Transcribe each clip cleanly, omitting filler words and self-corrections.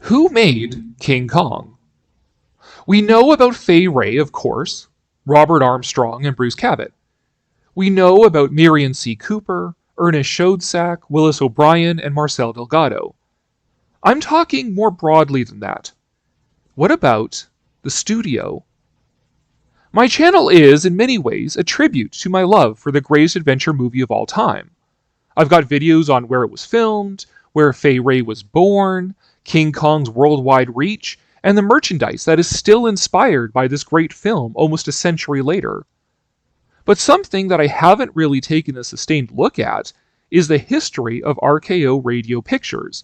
Who made King Kong? We know about Fay Wray, of course, Robert Armstrong and Bruce Cabot. We know about Miriam C. Cooper, Ernest Schoedsack, Willis O'Brien, and Marcel Delgado. I'm talking more broadly than that. What about the studio? My channel is, in many ways, a tribute to my love for the greatest adventure movie of all time. I've got videos on where it was filmed, where Fay Wray was born, King Kong's worldwide reach, and the merchandise that is still inspired by this great film almost a century later. But something that I haven't really taken a sustained look at is the history of RKO Radio Pictures,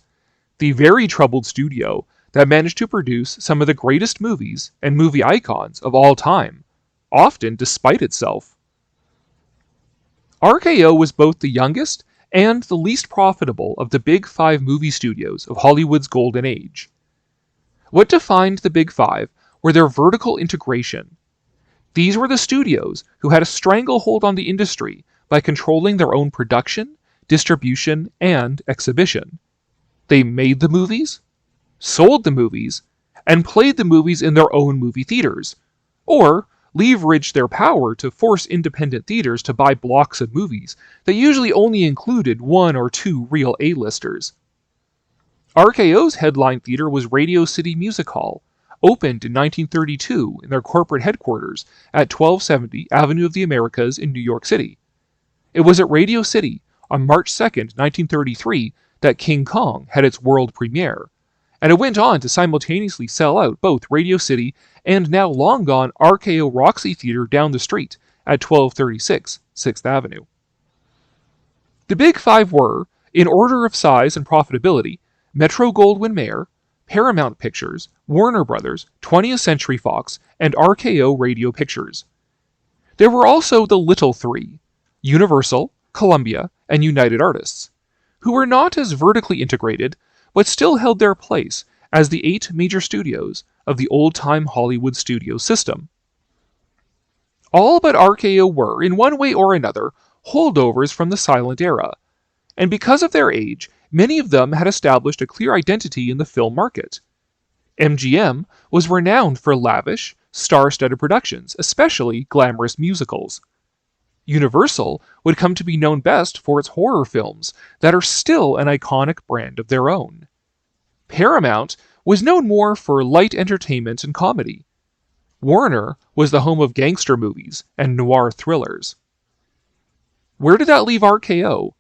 the very troubled studio that managed to produce some of the greatest movies and movie icons of all time, often despite itself. RKO was both the youngest and the least profitable of the Big Five movie studios of Hollywood's golden age. What defined the Big Five were their vertical integration. These were the studios who had a stranglehold on the industry by controlling their own production, distribution, and exhibition. They made the movies, sold the movies, and played the movies in their own movie theaters, or leveraged their power to force independent theaters to buy blocks of movies that usually only included one or two real A-listers. RKO's headline theater was Radio City Music Hall, opened in 1932 in their corporate headquarters at 1270 Avenue of the Americas in New York City. It was at Radio City on March 2, 1933, that King Kong had its world premiere, and it went on to simultaneously sell out both Radio City and now long gone RKO Roxy Theater down the street at 1236 6th Avenue. The Big Five were, in order of size and profitability, Metro-Goldwyn-Mayer, Paramount Pictures, Warner Brothers, 20th Century Fox, and RKO Radio Pictures. There were also the Little Three, Universal, Columbia, and United Artists, who were not as vertically integrated, but still held their place as the 8 major studios of the old-time Hollywood studio system. All but RKO were, in one way or another, holdovers from the silent era, and because of their age, many of them had established a clear identity in the film market. MGM was renowned for lavish, star-studded productions, especially glamorous musicals. Universal would come to be known best for its horror films that are still an iconic brand of their own. Paramount was known more for light entertainment and comedy. Warner was the home of gangster movies and noir thrillers. Where did that leave RKO?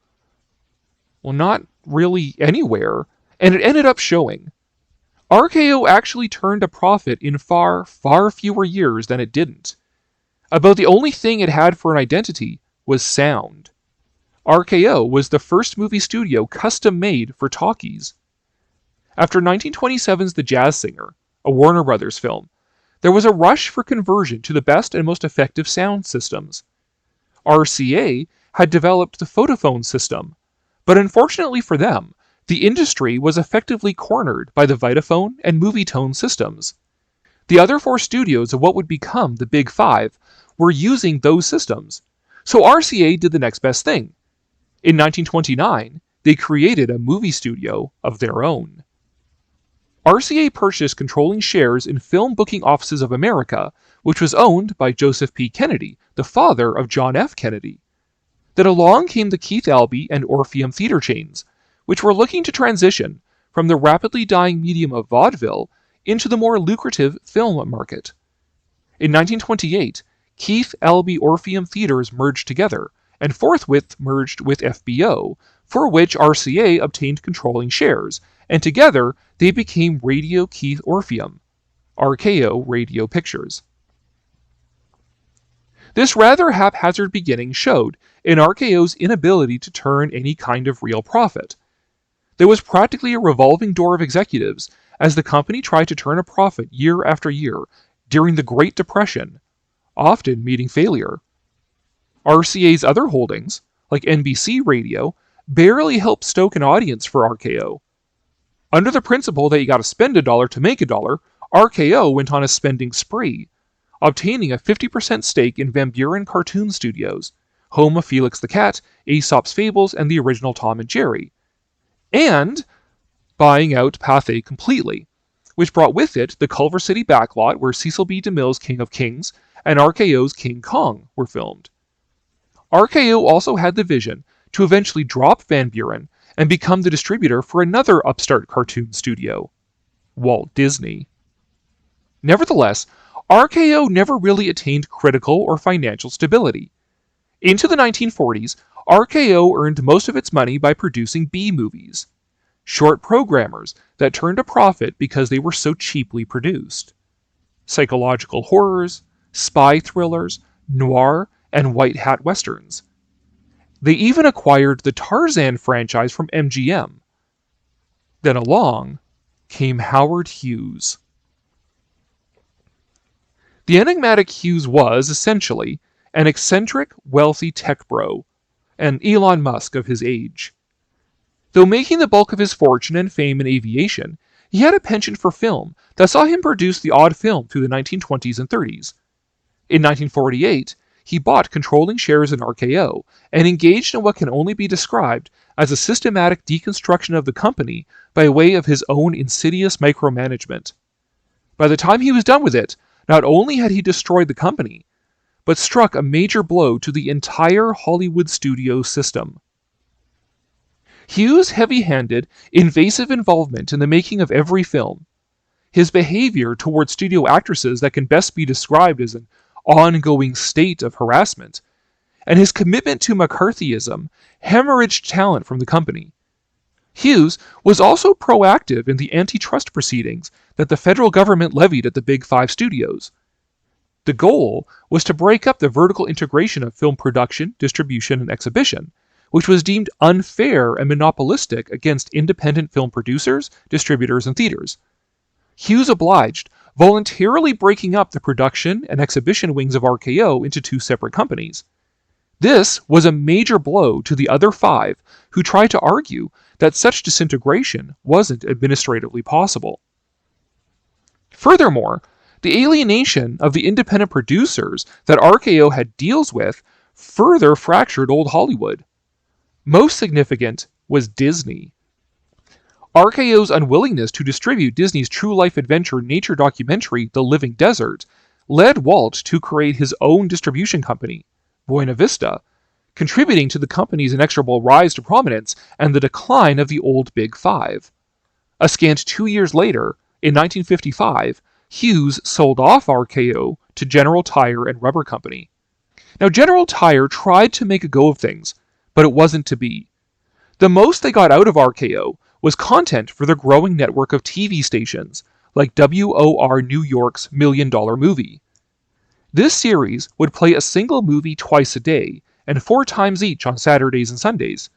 Well, not really anywhere, and it ended up showing. RKO actually turned a profit in far, far fewer years than it didn't. About the only thing it had for an identity was sound. RKO was the first movie studio custom-made for talkies. After 1927's The Jazz Singer, a Warner Brothers film, there was a rush for conversion to the best and most effective sound systems. RCA had developed the Photophone system, but unfortunately for them, the industry was effectively cornered by the Vitaphone and Movietone systems. The other 4 studios of what would become the Big Five were using those systems, so RCA did the next best thing. In 1929, they created a movie studio of their own. RCA purchased controlling shares in Film Booking Offices of America, which was owned by Joseph P. Kennedy, the father of John F. Kennedy. Then along came the Keith Albee and Orpheum theater chains, which were looking to transition from the rapidly dying medium of vaudeville into the more lucrative film market. In 1928, Keith Albee Orpheum theaters merged together, and forthwith merged with FBO, for which RCA obtained controlling shares, and together they became Radio Keith Orpheum, RKO Radio Pictures. This rather haphazard beginning showed in RKO's inability to turn any kind of real profit. There was practically a revolving door of executives as the company tried to turn a profit year after year during the Great Depression, often meeting failure. RCA's other holdings, like NBC Radio, barely helped stoke an audience for RKO. Under the principle that you gotta spend $1 to make $1, RKO went on a spending spree, obtaining a 50% stake in Van Buren Cartoon Studios, home of Felix the Cat, Aesop's Fables, and the original Tom and Jerry, and buying out Pathé completely, which brought with it the Culver City backlot where Cecil B. DeMille's King of Kings and RKO's King Kong were filmed. RKO also had the vision to eventually drop Van Buren and become the distributor for another upstart cartoon studio, Walt Disney. Nevertheless, RKO never really attained critical or financial stability. Into the 1940s, RKO earned most of its money by producing B-movies, short programmers that turned a profit because they were so cheaply produced. Psychological horrors, spy thrillers, noir, and white hat westerns. They even acquired the Tarzan franchise from MGM. Then along came Howard Hughes. The enigmatic Hughes was, essentially, an eccentric, wealthy tech bro, an Elon Musk of his age. Though making the bulk of his fortune and fame in aviation, he had a penchant for film that saw him produce the odd film through the 1920s and 30s. In 1948, he bought controlling shares in RKO and engaged in what can only be described as a systematic deconstruction of the company by way of his own insidious micromanagement. By the time he was done with it, not only had he destroyed the company, but struck a major blow to the entire Hollywood studio system. Hughes' heavy-handed, invasive involvement in the making of every film, his behavior toward studio actresses that can best be described as an ongoing state of harassment, and his commitment to McCarthyism hemorrhaged talent from the company. Hughes was also proactive in the antitrust proceedings that the federal government levied at the Big Five studios. The goal was to break up the vertical integration of film production, distribution, and exhibition, which was deemed unfair and monopolistic against independent film producers, distributors, and theaters. Hughes obliged, voluntarily breaking up the production and exhibition wings of RKO into two separate companies. This was a major blow to the other five who tried to argue that such disintegration wasn't administratively possible. Furthermore, the alienation of the independent producers that RKO had deals with further fractured old Hollywood. Most significant was Disney. RKO's unwillingness to distribute Disney's true-life adventure nature documentary, The Living Desert, led Walt to create his own distribution company, Buena Vista, contributing to the company's inexorable rise to prominence and the decline of the old Big Five. A scant 2 years later, in 1955, Hughes sold off RKO to General Tire and Rubber Company. Now, General Tire tried to make a go of things, but it wasn't to be. The most they got out of RKO was content for their growing network of TV stations, like WOR New York's $1 Million Movie. This series would play a single movie twice a day, and 4 times each on Saturdays and Sundays.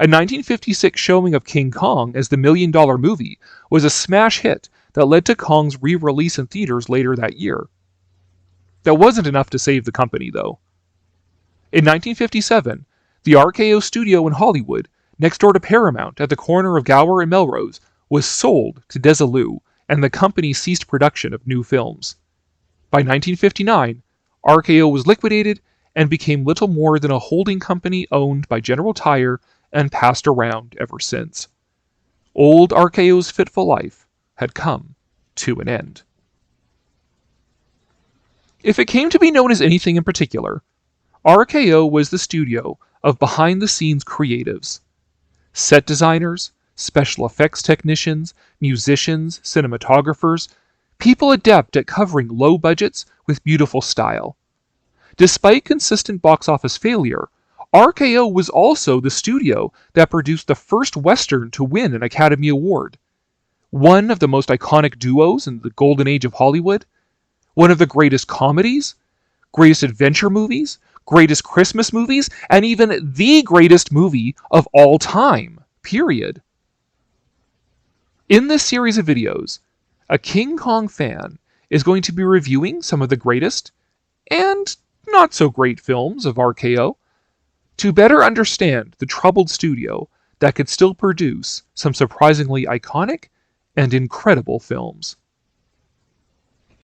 A 1956 showing of King Kong as the $1 Million Movie was a smash hit that led to Kong's re-release in theaters later that year. That wasn't enough to save the company, though. In 1957, the RKO studio in Hollywood, next door to Paramount at the corner of Gower and Melrose, was sold to Desilu, and the company ceased production of new films. By 1959, RKO was liquidated and became little more than a holding company owned by General Tire and passed around ever since. Old RKO's fitful life had come to an end. If it came to be known as anything in particular, RKO was the studio of behind-the-scenes creatives. Set designers, special effects technicians, musicians, cinematographers, people adept at covering low budgets with beautiful style. Despite consistent box office failure, RKO was also the studio that produced the first Western to win an Academy Award. One of the most iconic duos in the golden age of Hollywood, one of the greatest comedies, greatest adventure movies, greatest Christmas movies, and even the greatest movie of all time, period. In this series of videos, a King Kong fan is going to be reviewing some of the greatest and not so great films of RKO to better understand the troubled studio that could still produce some surprisingly iconic and incredible films.